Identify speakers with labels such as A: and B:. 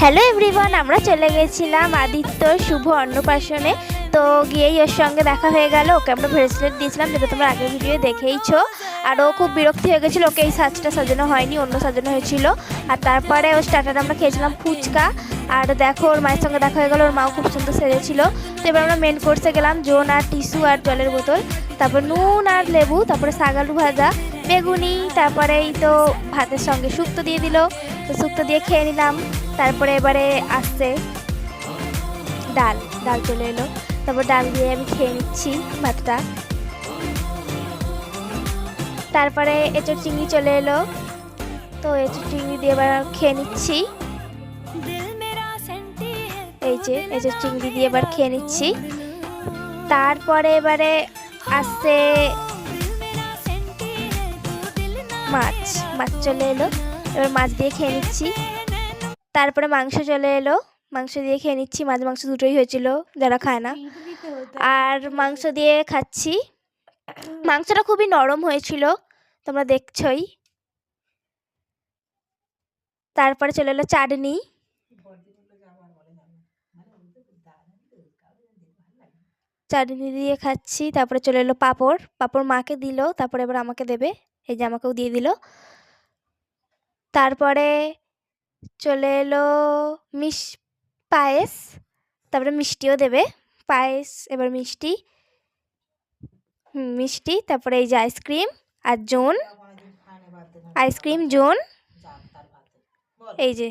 A: Hello everyone, আমরা চলে গেছিলাম আদিত্য শুভ অন্নপ্রাশনে। তো গিয়েই ওর সঙ্গে দেখা হয়ে গেল। ওকে আমরা ব্রেসলেট দিয়েছিলাম, যেটা তোমরা আগের ভিডিও দেখেইছো। আর ও খুব বিরক্তি হয়ে গেছিলো, ওকে এই সাজটা সাজানো হয়নি, অন্য সাজানো হয়েছিল। আর তারপরে ও স্টার্টারে আমরা খেয়েছিলাম ফুচকা। আর দেখো ওর মায়ের সঙ্গে দেখা হয়ে গেল, ওর মাও খুব সুন্দর সেজেছিল। তো এবার আমরা মেন কোর্সে গেলাম, জোন আর টিস্যু আর জলের বোতল, তারপর নুন আর লেবু, তারপরে শাকালু ভাজা, বেগুনি, তারপরে এই তো ভাতের সঙ্গে শুক্তো দিয়ে দিল। তো শুক্তো দিয়ে খেয়ে নিলাম। তারপরে এবারে আসছে ডাল, ডাল চলে এলো। তারপর ডাল দিয়ে আমি খেয়ে নিচ্ছি ভাতটা। তারপরে এঁচোড় চিংড়ি চলে এলো, তো এঁচোড় চিংড়ি দিয়ে এবার খেয়ে নিচ্ছি। এই যে এঁচোড় চিংড়ি দিয়ে এবার খেয়ে নিচ্ছি। তারপরে এবারে আসছে মাছ, মাছ চলে এলো, এবার মাছ দিয়ে খেয়ে নিচ্ছি। তারপরে মাংস চলে এলো, মাংস দিয়ে খেয়ে নিচ্ছি। মাছ মাংস দুটোই হয়েছিল, যারা খায় না। আর মাংস দিয়ে খাচ্ছি। মাংসটা খুবই নরম হয়েছিল, তোমরা দেখছোই। তারপরে চলে এলো চাটনি, চাটনি দিয়ে খাচ্ছি। তারপরে চলে এলো পাঁপড়, পাঁপড় মাকে দিল, তারপরে এবার আমাকে দেবে। এই যে আমাকেও দিয়ে দিল। তারপরে চলে এলো পায়েস, তারপরে মিষ্টিও দেবে। পায়েস, এবার মিষ্টি, মিষ্টি, তারপরে এই যে আইসক্রিম আর জোন, আইসক্রিম জোন, এই যে